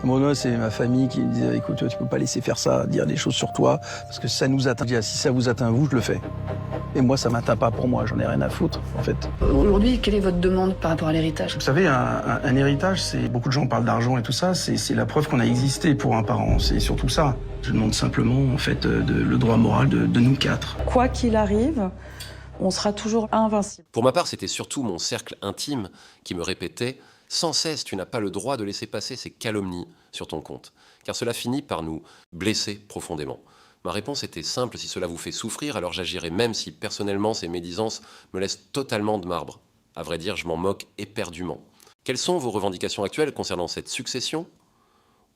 Moi, c'est ma famille qui me disait, écoute, tu peux pas laisser faire ça, dire des choses sur toi, parce que ça nous atteint. Je dis, ah, si ça vous atteint vous, je le fais. Et moi, ça m'atteint pas pour moi, j'en ai rien à foutre, en fait. Aujourd'hui, quelle est votre demande par rapport à l'héritage? Vous savez, un héritage, c'est beaucoup de gens parlent d'argent et tout ça, c'est la preuve qu'on a existé pour un parent, c'est surtout ça. Je demande simplement, en fait, le droit moral de nous quatre. Quoi qu'il arrive, on sera toujours invincible. Pour ma part, c'était surtout mon cercle intime qui me répétait sans cesse, tu n'as pas le droit de laisser passer ces calomnies sur ton compte, car cela finit par nous blesser profondément. Ma réponse était simple, si cela vous fait souffrir, alors j'agirai, même si personnellement ces médisances me laissent totalement de marbre. À vrai dire, je m'en moque éperdument. Quelles sont vos revendications actuelles concernant cette succession ?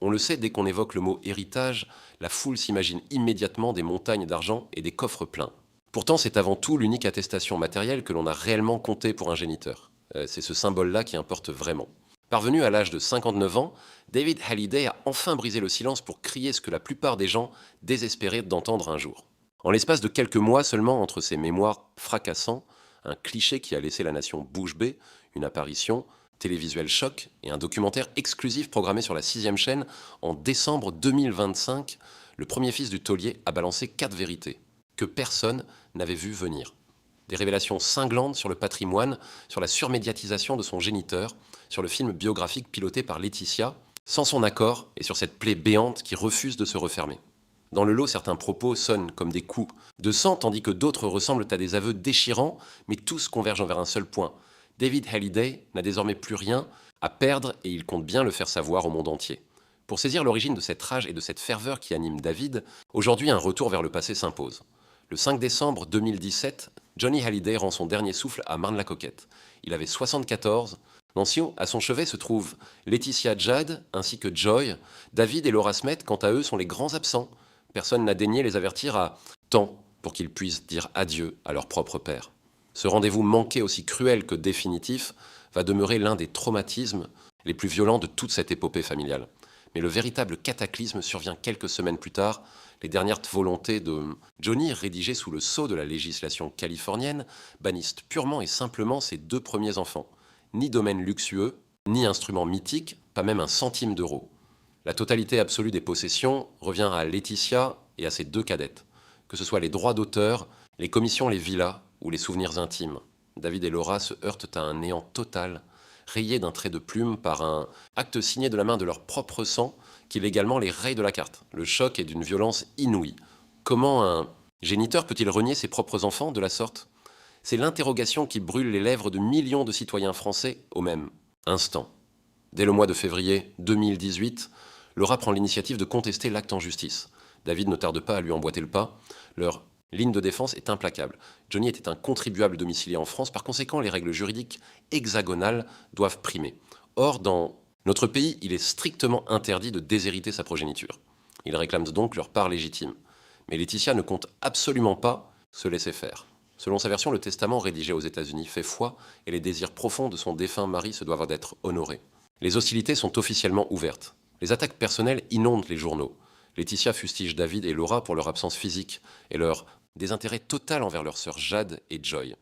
On le sait, dès qu'on évoque le mot héritage, la foule s'imagine immédiatement des montagnes d'argent et des coffres pleins. Pourtant, c'est avant tout l'unique attestation matérielle que l'on a réellement comptée pour un géniteur. C'est ce symbole-là qui importe vraiment. Parvenu à l'âge de 59 ans, David Hallyday a enfin brisé le silence pour crier ce que la plupart des gens désespéraient d'entendre un jour. En l'espace de quelques mois seulement, entre ses mémoires fracassants, un cliché qui a laissé la nation bouche bée, une apparition, télévisuel choc et un documentaire exclusif programmé sur la 6e chaîne en décembre 2025, le premier fils du taulier a balancé 4 vérités que personne n'avait vu venir. Des révélations cinglantes sur le patrimoine, sur la surmédiatisation de son géniteur, sur le film biographique piloté par Laetitia, sans son accord, et sur cette plaie béante qui refuse de se refermer. Dans le lot, certains propos sonnent comme des coups de sang, tandis que d'autres ressemblent à des aveux déchirants, mais tous convergent vers un seul point. David Hallyday n'a désormais plus rien à perdre et il compte bien le faire savoir au monde entier. Pour saisir l'origine de cette rage et de cette ferveur qui anime David, aujourd'hui un retour vers le passé s'impose. Le 5 décembre 2017, Johnny Hallyday rend son dernier souffle à Marne-la-Coquette. Il avait 74. Dans Sion, à son chevet se trouvent Laetitia Jade ainsi que Joy. David et Laura Smet, quant à eux, sont les grands absents. Personne n'a daigné les avertir à temps pour qu'ils puissent dire adieu à leur propre père. Ce rendez-vous manqué, aussi cruel que définitif, va demeurer l'un des traumatismes les plus violents de toute cette épopée familiale. Mais le véritable cataclysme survient quelques semaines plus tard. Les dernières volontés de Johnny, rédigées sous le sceau de la législation californienne, bannissent purement et simplement ses 2 premiers enfants. Ni domaine luxueux, ni instrument mythique, pas même un centime d'euro. La totalité absolue des possessions revient à Laetitia et à ses 2 cadettes. Que ce soit les droits d'auteur, les commissions, les villas ou les souvenirs intimes. David et Laura se heurtent à un néant total, rayé d'un trait de plume par un acte signé de la main de leur propre sang, qui légalement les raye de la carte. Le choc est d'une violence inouïe. Comment un géniteur peut-il renier ses propres enfants de la sorte ? C'est l'interrogation qui brûle les lèvres de millions de citoyens français au même instant. Dès le mois de février 2018, Laura prend l'initiative de contester l'acte en justice. David ne tarde pas à lui emboîter le pas. Leur ligne de défense est implacable. Johnny était un contribuable domicilié en France, par conséquent les règles juridiques hexagonales doivent primer. Or, dans notre pays, il est strictement interdit de déshériter sa progéniture. Ils réclament donc leur part légitime. Mais Laetitia ne compte absolument pas se laisser faire. Selon sa version, le testament rédigé aux États-Unis fait foi et les désirs profonds de son défunt mari se doivent d'être honorés. Les hostilités sont officiellement ouvertes. Les attaques personnelles inondent les journaux. Laetitia fustige David et Laura pour leur absence physique et leur désintérêt total envers leurs sœurs Jade et Joy.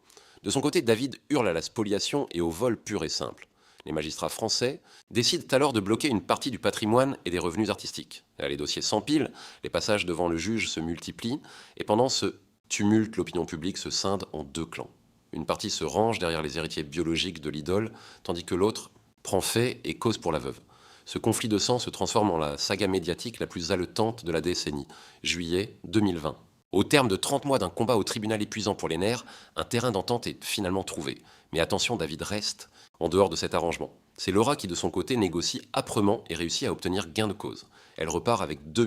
De son côté, David hurle à la spoliation et au vol pur et simple. Les magistrats français décident alors de bloquer une partie du patrimoine et des revenus artistiques. Les dossiers s'empilent, les passages devant le juge se multiplient, et pendant ce tumulte, l'opinion publique se scinde en 2 clans. Une partie se range derrière les héritiers biologiques de l'idole, tandis que l'autre prend fait et cause pour la veuve. Ce conflit de sang se transforme en la saga médiatique la plus haletante de la décennie, juillet 2020. Au terme de 30 mois d'un combat au tribunal épuisant pour les nerfs, un terrain d'entente est finalement trouvé. Mais attention, David reste en dehors de cet arrangement. C'est Laura qui, de son côté, négocie âprement et réussit à obtenir gain de cause. Elle repart avec 2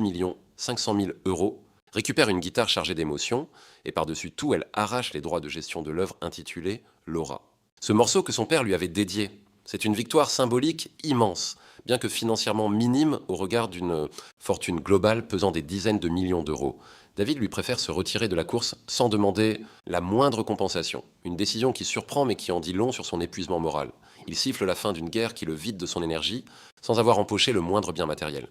500 000 €, récupère une guitare chargée d'émotions, et par-dessus tout, elle arrache les droits de gestion de l'œuvre intitulée Laura. Ce morceau que son père lui avait dédié, c'est une victoire symbolique immense, bien que financièrement minime au regard d'une fortune globale pesant des dizaines de millions d'euros. David lui préfère se retirer de la course sans demander la moindre compensation. Une décision qui surprend mais qui en dit long sur son épuisement moral. Il siffle la fin d'une guerre qui le vide de son énergie sans avoir empoché le moindre bien matériel.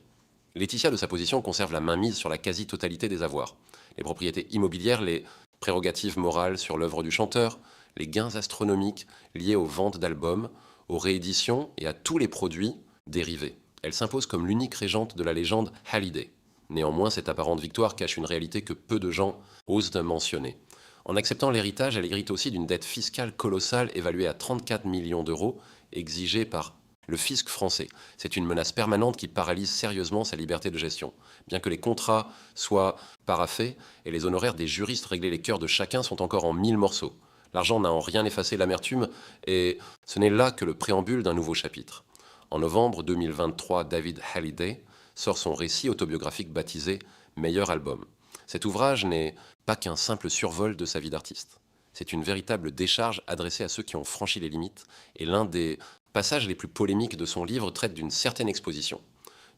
Laetitia, de sa position, conserve la mainmise sur la quasi-totalité des avoirs. Les propriétés immobilières, les prérogatives morales sur l'œuvre du chanteur, les gains astronomiques liés aux ventes d'albums, aux rééditions et à tous les produits dérivés. Elle s'impose comme l'unique régente de la légende Hallyday. Néanmoins, cette apparente victoire cache une réalité que peu de gens osent mentionner. En acceptant l'héritage, elle hérite aussi d'une dette fiscale colossale évaluée à 34 millions d'euros, exigée par le fisc français. C'est une menace permanente qui paralyse sérieusement sa liberté de gestion. Bien que les contrats soient paraphés et les honoraires des juristes régler les cœurs de chacun sont encore en 1000 morceaux. L'argent n'a en rien effacé l'amertume et ce n'est là que le préambule d'un nouveau chapitre. En novembre 2023, David Hallyday sort son récit autobiographique baptisé « Meilleur album ». Cet ouvrage n'est pas qu'un simple survol de sa vie d'artiste. C'est une véritable décharge adressée à ceux qui ont franchi les limites et l'un des passages les plus polémiques de son livre traite d'une certaine exposition.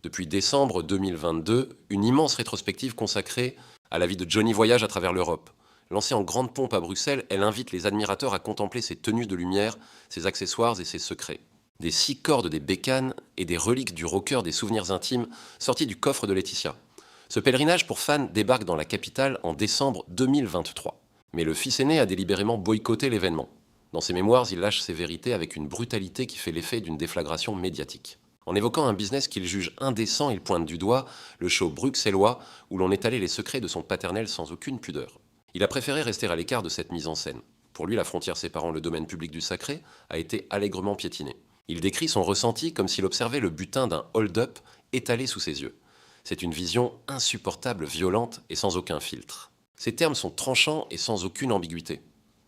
Depuis décembre 2022, une immense rétrospective consacrée à la vie de Johnny voyage à travers l'Europe. Lancée en grande pompe à Bruxelles, elle invite les admirateurs à contempler ses tenues de lumière, ses accessoires et ses secrets. Des 6 cordes des bécanes et des reliques du rocker des souvenirs intimes sortis du coffre de Laetitia. Ce pèlerinage pour fans débarque dans la capitale en décembre 2023. Mais le fils aîné a délibérément boycotté l'événement. Dans ses mémoires, il lâche ses vérités avec une brutalité qui fait l'effet d'une déflagration médiatique. En évoquant un business qu'il juge indécent, il pointe du doigt le show bruxellois où l'on étalait les secrets de son paternel sans aucune pudeur. Il a préféré rester à l'écart de cette mise en scène. Pour lui, la frontière séparant le domaine public du sacré a été allègrement piétinée. Il décrit son ressenti comme s'il observait le butin d'un hold-up étalé sous ses yeux. C'est une vision insupportable, violente et sans aucun filtre. Ces termes sont tranchants et sans aucune ambiguïté.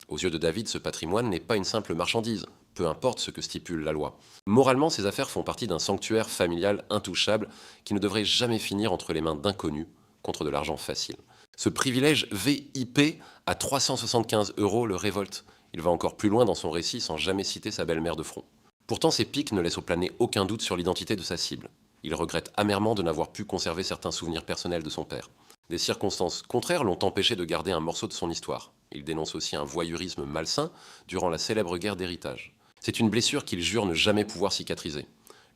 Aux yeux de David, ce patrimoine n'est pas une simple marchandise, peu importe ce que stipule la loi. Moralement, ces affaires font partie d'un sanctuaire familial intouchable qui ne devrait jamais finir entre les mains d'inconnus contre de l'argent facile. Ce privilège VIP à 375 € le révolte. Il va encore plus loin dans son récit sans jamais citer sa belle-mère de front. Pourtant, ces pics ne laissent planer aucun doute sur l'identité de sa cible. Il regrette amèrement de n'avoir pu conserver certains souvenirs personnels de son père. Des circonstances contraires l'ont empêché de garder un morceau de son histoire. Il dénonce aussi un voyeurisme malsain durant la célèbre guerre d'héritage. C'est une blessure qu'il jure ne jamais pouvoir cicatriser.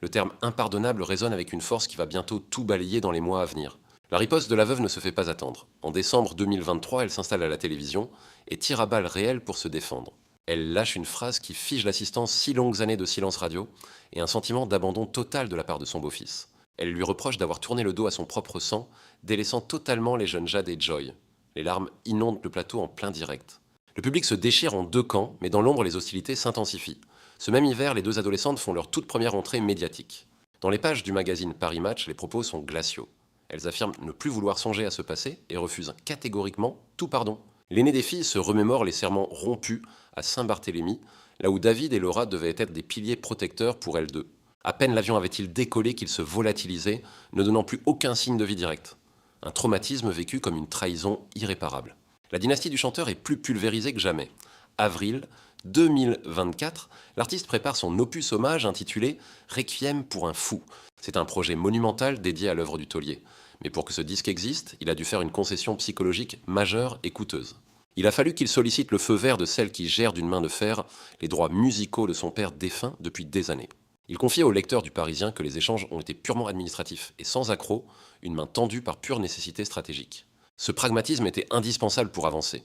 Le terme impardonnable résonne avec une force qui va bientôt tout balayer dans les mois à venir. La riposte de la veuve ne se fait pas attendre. En décembre 2023, elle s'installe à la télévision et tire à balles réelles pour se défendre. Elle lâche une phrase qui fige l'assistance 6 longues années de silence radio et un sentiment d'abandon total de la part de son beau-fils. Elle lui reproche d'avoir tourné le dos à son propre sang, délaissant totalement les jeunes Jade et Joy. Les larmes inondent le plateau en plein direct. Le public se déchire en 2 camps, mais dans l'ombre, les hostilités s'intensifient. Ce même hiver, les 2 adolescentes font leur toute première entrée médiatique. Dans les pages du magazine Paris Match, les propos sont glaciaux. Elles affirment ne plus vouloir songer à ce passé et refusent catégoriquement tout pardon. L'aînée des filles se remémore les serments rompus à Saint-Barthélemy, là où David et Laura devaient être des piliers protecteurs pour elles deux. À peine l'avion avait-il décollé qu'il se volatilisait, ne donnant plus aucun signe de vie directe. Un traumatisme vécu comme une trahison irréparable. La dynastie du chanteur est plus pulvérisée que jamais. Avril 2024, l'artiste prépare son opus hommage intitulé « Requiem pour un fou ». C'est un projet monumental dédié à l'œuvre du taulier. Mais pour que ce disque existe, il a dû faire une concession psychologique majeure et coûteuse. Il a fallu qu'il sollicite le feu vert de celle qui gère d'une main de fer les droits musicaux de son père défunt depuis des années. Il confiait au lecteur du Parisien que les échanges ont été purement administratifs et sans accroc, une main tendue par pure nécessité stratégique. Ce pragmatisme était indispensable pour avancer.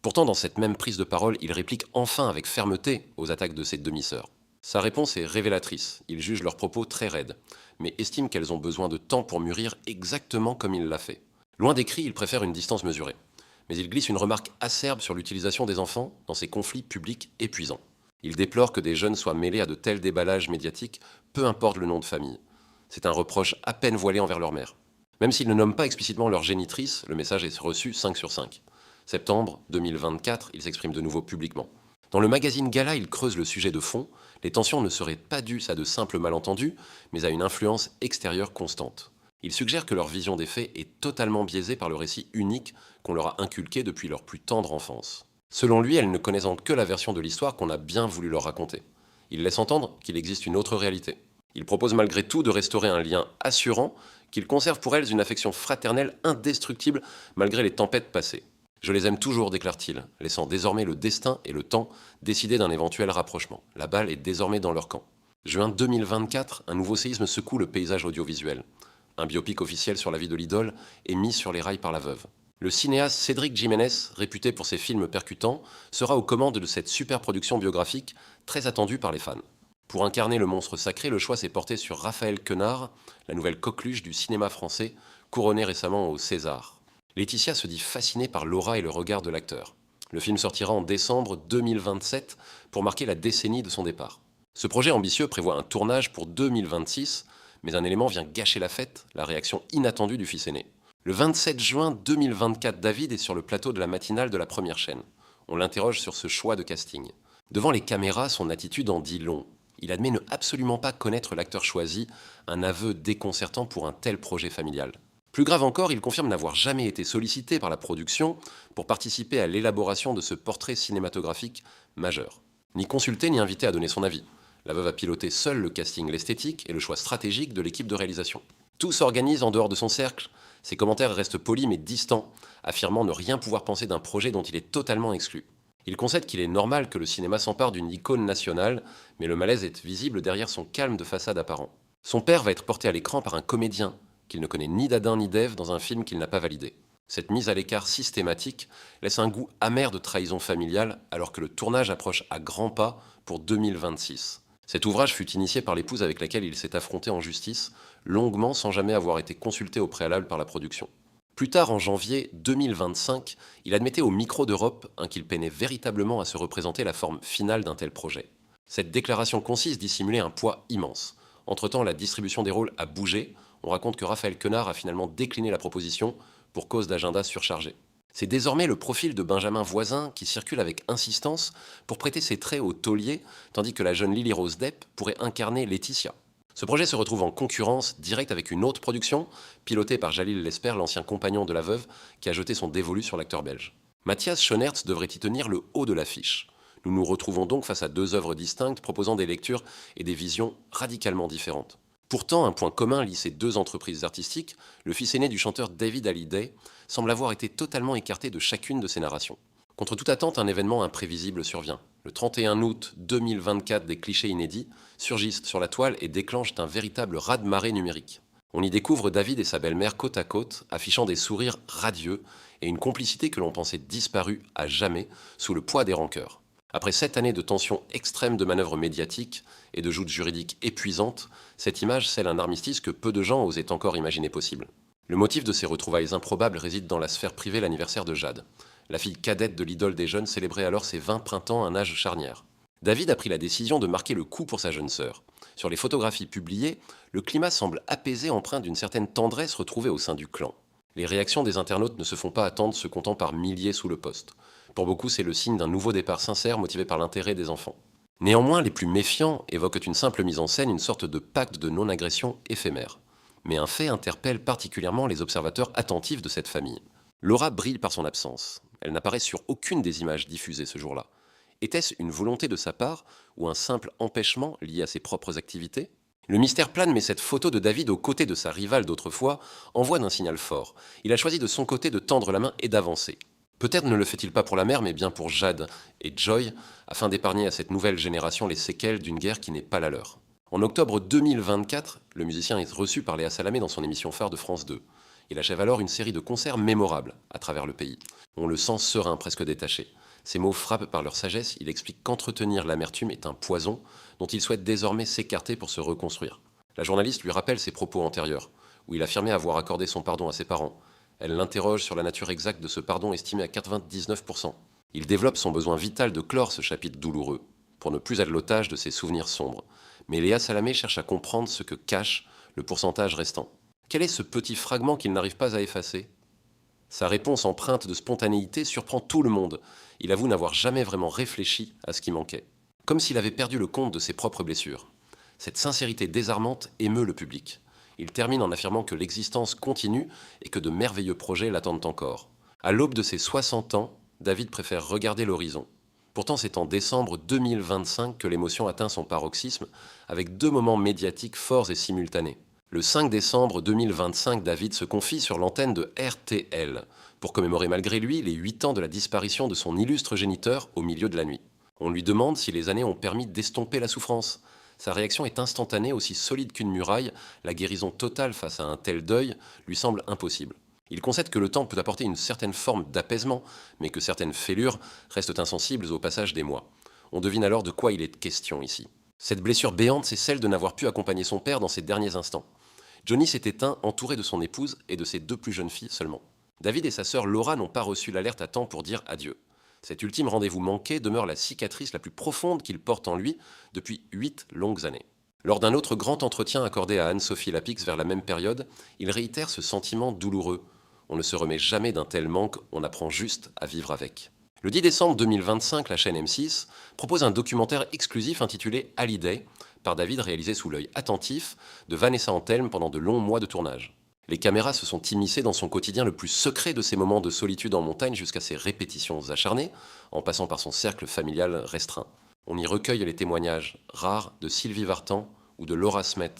Pourtant, dans cette même prise de parole, il réplique enfin avec fermeté aux attaques de ses demi-sœurs. Sa réponse est révélatrice. Il juge leurs propos très raides, mais estime qu'elles ont besoin de temps pour mûrir exactement comme il l'a fait. Loin des cris, il préfère une distance mesurée. Mais il glisse une remarque acerbe sur l'utilisation des enfants dans ces conflits publics épuisants. Il déplore que des jeunes soient mêlés à de tels déballages médiatiques, peu importe le nom de famille. C'est un reproche à peine voilé envers leur mère. Même s'il ne nomme pas explicitement leur génitrice, le message est reçu 5 sur 5. Septembre 2024, il s'exprime de nouveau publiquement. Dans le magazine Gala, il creuse le sujet de fond. Les tensions ne seraient pas dues à de simples malentendus, mais à une influence extérieure constante. Il suggère que leur vision des faits est totalement biaisée par le récit unique qu'on leur a inculqué depuis leur plus tendre enfance. Selon lui, elles ne connaissent que la version de l'histoire qu'on a bien voulu leur raconter. Il laisse entendre qu'il existe une autre réalité. Il propose malgré tout de restaurer un lien assurant, qu'il conserve pour elles une affection fraternelle indestructible malgré les tempêtes passées. Je les aime toujours, déclare-t-il, laissant désormais le destin et le temps décider d'un éventuel rapprochement. La balle est désormais dans leur camp. Juin 2024, un nouveau séisme secoue le paysage audiovisuel. Un biopic officiel sur la vie de l'idole est mis sur les rails par la veuve. Le cinéaste Cédric Jiménez, réputé pour ses films percutants, sera aux commandes de cette superproduction biographique très attendue par les fans. Pour incarner le monstre sacré, le choix s'est porté sur Raphaël Quenard, la nouvelle coqueluche du cinéma français, couronnée récemment au César. Laetitia se dit fascinée par l'aura et le regard de l'acteur. Le film sortira en décembre 2027 pour marquer la décennie de son départ. Ce projet ambitieux prévoit un tournage pour 2026, mais un élément vient gâcher la fête, la réaction inattendue du fils aîné. Le 27 juin 2024, David est sur le plateau de la matinale de la première chaîne. On l'interroge sur ce choix de casting. Devant les caméras, son attitude en dit long. Il admet ne absolument pas connaître l'acteur choisi, un aveu déconcertant pour un tel projet familial. Plus grave encore, il confirme n'avoir jamais été sollicité par la production pour participer à l'élaboration de ce portrait cinématographique majeur. Ni consulté ni invité à donner son avis. La veuve a piloté seule le casting, l'esthétique et le choix stratégique de l'équipe de réalisation. Tout s'organise en dehors de son cercle. Ses commentaires restent polis mais distants, affirmant ne rien pouvoir penser d'un projet dont il est totalement exclu. Il concède qu'il est normal que le cinéma s'empare d'une icône nationale, mais le malaise est visible derrière son calme de façade apparent. Son père va être porté à l'écran par un comédien qu'il ne connaît ni d'Adam ni d'Ève dans un film qu'il n'a pas validé. Cette mise à l'écart systématique laisse un goût amer de trahison familiale alors que le tournage approche à grands pas pour 2026. Cet ouvrage fut initié par l'épouse avec laquelle il s'est affronté en justice, longuement sans jamais avoir été consulté au préalable par la production. Plus tard, en janvier 2025, il admettait au micro d'Europe qu'il peinait véritablement à se représenter la forme finale d'un tel projet. Cette déclaration concise dissimulait un poids immense. Entre-temps, la distribution des rôles a bougé. On raconte que Raphaël Quenard a finalement décliné la proposition pour cause d'agenda surchargé. C'est désormais le profil de Benjamin Voisin qui circule avec insistance pour prêter ses traits au taulier, tandis que la jeune Lily Rose Depp pourrait incarner Laetitia. Ce projet se retrouve en concurrence directe avec une autre production, pilotée par Jalil Lesper, l'ancien compagnon de la veuve, qui a jeté son dévolu sur l'acteur belge. Matthias Schoenaerts devrait y tenir le haut de l'affiche. Nous nous retrouvons donc face à deux œuvres distinctes proposant des lectures et des visions radicalement différentes. Pourtant, un point commun lie ces deux entreprises artistiques, le fils aîné du chanteur David Hallyday semble avoir été totalement écarté de chacune de ces narrations. Contre toute attente, un événement imprévisible survient. Le 31 août 2024, des clichés inédits surgissent sur la toile et déclenchent un véritable raz-de-marée numérique. On y découvre David et sa belle-mère côte à côte, affichant des sourires radieux et une complicité que l'on pensait disparue à jamais sous le poids des rancœurs. Après 7 années de tension extrême de manœuvres médiatiques et de joutes juridiques épuisantes, cette image scelle un armistice que peu de gens osaient encore imaginer possible. Le motif de ces retrouvailles improbables réside dans la sphère privée, l'anniversaire de Jade. La fille cadette de l'idole des jeunes célébrait alors ses 20 printemps, un âge charnière. David a pris la décision de marquer le coup pour sa jeune sœur. Sur les photographies publiées, le climat semble apaisé, empreint d'une certaine tendresse retrouvée au sein du clan. Les réactions des internautes ne se font pas attendre, se comptant par milliers sous le poste. Pour beaucoup, c'est le signe d'un nouveau départ sincère motivé par l'intérêt des enfants. Néanmoins, les plus méfiants évoquent une simple mise en scène, une sorte de pacte de non-agression éphémère. Mais un fait interpelle particulièrement les observateurs attentifs de cette famille. Laura brille par son absence. Elle n'apparaît sur aucune des images diffusées ce jour-là. Était-ce une volonté de sa part ou un simple empêchement lié à ses propres activités ? Le mystère plane, mais cette photo de David aux côtés de sa rivale d'autrefois envoie d'un signal fort. Il a choisi de son côté de tendre la main et d'avancer. Peut-être ne le fait-il pas pour la mère, mais bien pour Jade et Joy, afin d'épargner à cette nouvelle génération les séquelles d'une guerre qui n'est pas la leur. En octobre 2024, le musicien est reçu par Léa Salamé dans son émission phare de France 2. Il achève alors une série de concerts mémorables à travers le pays. On le sent serein, presque détaché. Ses mots frappent par leur sagesse, il explique qu'entretenir l'amertume est un poison dont il souhaite désormais s'écarter pour se reconstruire. La journaliste lui rappelle ses propos antérieurs, où il affirmait avoir accordé son pardon à ses parents. Elle l'interroge sur la nature exacte de ce pardon estimé à 99%. Il développe son besoin vital de clore ce chapitre douloureux, pour ne plus être l'otage de ses souvenirs sombres. Mais Léa Salamé cherche à comprendre ce que cache le pourcentage restant. Quel est ce petit fragment qu'il n'arrive pas à effacer ? Sa réponse empreinte de spontanéité surprend tout le monde. Il avoue n'avoir jamais vraiment réfléchi à ce qui manquait. Comme s'il avait perdu le compte de ses propres blessures. Cette sincérité désarmante émeut le public. Il termine en affirmant que l'existence continue et que de merveilleux projets l'attendent encore. À l'aube de ses 60 ans, David préfère regarder l'horizon. Pourtant, c'est en décembre 2025 que l'émotion atteint son paroxysme, avec 2 moments médiatiques forts et simultanés. Le 5 décembre 2025, David se confie sur l'antenne de RTL pour commémorer malgré lui les 8 ans de la disparition de son illustre géniteur au milieu de la nuit. On lui demande si les années ont permis d'estomper la souffrance. Sa réaction est instantanée, aussi solide qu'une muraille. La guérison totale face à un tel deuil lui semble impossible. Il concède que le temps peut apporter une certaine forme d'apaisement, mais que certaines fêlures restent insensibles au passage des mois. On devine alors de quoi il est question ici. Cette blessure béante, c'est celle de n'avoir pu accompagner son père dans ses derniers instants. Johnny s'est éteint entouré de son épouse et de ses 2 plus jeunes filles seulement. David et sa sœur Laura n'ont pas reçu l'alerte à temps pour dire adieu. Cet ultime rendez-vous manqué demeure la cicatrice la plus profonde qu'il porte en lui depuis 8 longues années. Lors d'un autre grand entretien accordé à Anne-Sophie Lapix vers la même période, il réitère ce sentiment douloureux. On ne se remet jamais d'un tel manque, on apprend juste à vivre avec. Le 10 décembre 2025, la chaîne M6 propose un documentaire exclusif intitulé Hallyday, par David, réalisé sous l'œil attentif de Vanessa Antelme pendant de longs mois de tournage. Les caméras se sont immiscées dans son quotidien le plus secret de ses moments de solitude en montagne jusqu'à ses répétitions acharnées, en passant par son cercle familial restreint. On y recueille les témoignages rares de Sylvie Vartan ou de Laura Smet.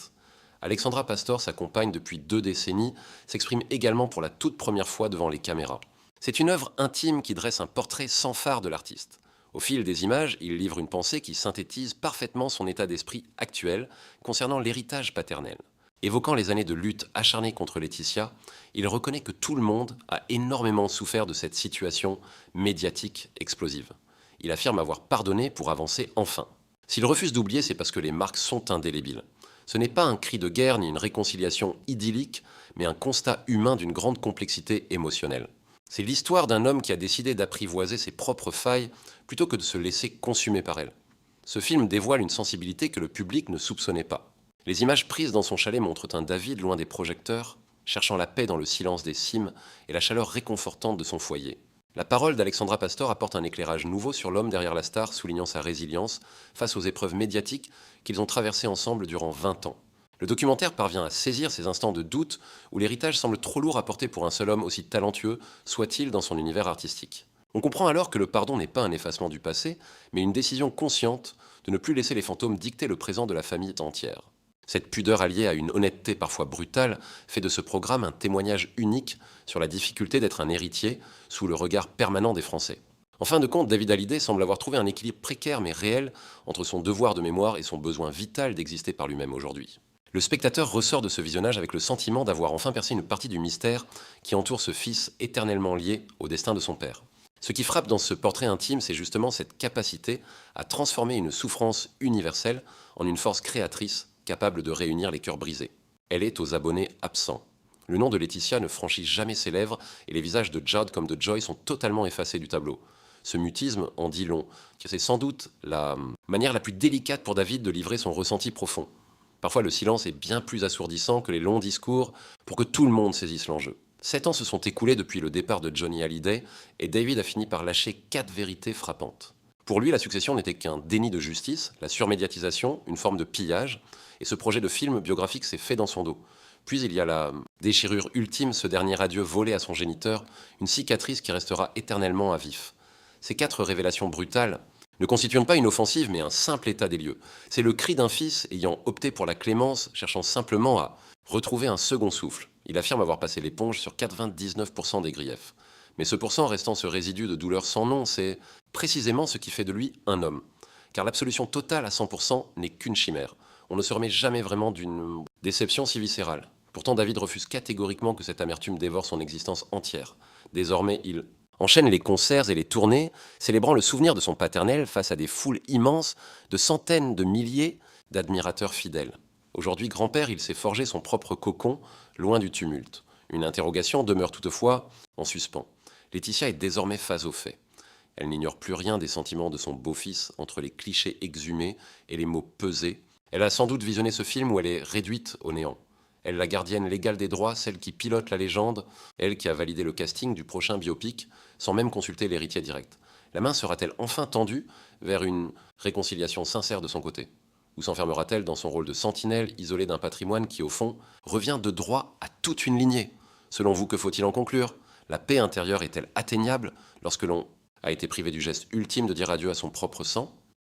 Alexandra Pastor, sa compagne depuis 2 décennies, s'exprime également pour la toute première fois devant les caméras. C'est une œuvre intime qui dresse un portrait sans fard de l'artiste. Au fil des images, il livre une pensée qui synthétise parfaitement son état d'esprit actuel concernant l'héritage paternel. Évoquant les années de lutte acharnée contre Laetitia, il reconnaît que tout le monde a énormément souffert de cette situation médiatique explosive. Il affirme avoir pardonné pour avancer enfin. S'il refuse d'oublier, c'est parce que les marques sont indélébiles. Ce n'est pas un cri de guerre ni une réconciliation idyllique, mais un constat humain d'une grande complexité émotionnelle. C'est l'histoire d'un homme qui a décidé d'apprivoiser ses propres failles plutôt que de se laisser consumer par elles. Ce film dévoile une sensibilité que le public ne soupçonnait pas. Les images prises dans son chalet montrent un David loin des projecteurs, cherchant la paix dans le silence des cimes et la chaleur réconfortante de son foyer. La parole d'Alexandra Pastor apporte un éclairage nouveau sur l'homme derrière la star, soulignant sa résilience face aux épreuves médiatiques qu'ils ont traversées ensemble durant 20 ans. Le documentaire parvient à saisir ces instants de doute où l'héritage semble trop lourd à porter pour un seul homme aussi talentueux soit-il dans son univers artistique. On comprend alors que le pardon n'est pas un effacement du passé, mais une décision consciente de ne plus laisser les fantômes dicter le présent de la famille entière. Cette pudeur alliée à une honnêteté parfois brutale fait de ce programme un témoignage unique sur la difficulté d'être un héritier sous le regard permanent des Français. En fin de compte, David Hallyday semble avoir trouvé un équilibre précaire mais réel entre son devoir de mémoire et son besoin vital d'exister par lui-même aujourd'hui. Le spectateur ressort de ce visionnage avec le sentiment d'avoir enfin percé une partie du mystère qui entoure ce fils éternellement lié au destin de son père. Ce qui frappe dans ce portrait intime, c'est justement cette capacité à transformer une souffrance universelle en une force créatrice capable de réunir les cœurs brisés. Elle est aux abonnés absents. Le nom de Laetitia ne franchit jamais ses lèvres et les visages de Judd comme de Joy sont totalement effacés du tableau. Ce mutisme en dit long, car c'est sans doute la manière la plus délicate pour David de livrer son ressenti profond. Parfois, le silence est bien plus assourdissant que les longs discours pour que tout le monde saisisse l'enjeu. 7 ans se sont écoulés depuis le départ de Johnny Hallyday et David a fini par lâcher 4 vérités frappantes. Pour lui, la succession n'était qu'un déni de justice, la surmédiatisation, une forme de pillage, et ce projet de film biographique s'est fait dans son dos. Puis il y a la déchirure ultime, ce dernier adieu volé à son géniteur, une cicatrice qui restera éternellement à vif. Ces 4 révélations brutales ne constituent pas une offensive, mais un simple état des lieux. C'est le cri d'un fils ayant opté pour la clémence, cherchant simplement à retrouver un second souffle. Il affirme avoir passé l'éponge sur 99% des griefs. Mais ce pourcent restant ce résidu de douleur sans nom, c'est précisément ce qui fait de lui un homme. Car l'absolution totale à 100% n'est qu'une chimère. On ne se remet jamais vraiment d'une déception si viscérale. Pourtant, David refuse catégoriquement que cette amertume dévore son existence entière. Désormais, il enchaîne les concerts et les tournées, célébrant le souvenir de son paternel face à des foules immenses de centaines de milliers d'admirateurs fidèles. Aujourd'hui grand-père, il s'est forgé son propre cocon, loin du tumulte. Une interrogation demeure toutefois en suspens. Laetitia est désormais face aux faits. Elle n'ignore plus rien des sentiments de son beau-fils entre les clichés exhumés et les mots pesés. Elle a sans doute visionné ce film où elle est réduite au néant. Elle, la gardienne légale des droits, celle qui pilote la légende, elle qui a validé le casting du prochain biopic, sans même consulter l'héritier direct. La main sera-t-elle enfin tendue vers une réconciliation sincère de son côté? Ou s'enfermera-t-elle dans son rôle de sentinelle, isolée d'un patrimoine qui, au fond, revient de droit à toute une lignée? Selon vous, que faut-il en conclure? La paix intérieure est-elle atteignable lorsque l'on a été privé du geste ultime de dire adieu à son propre sang?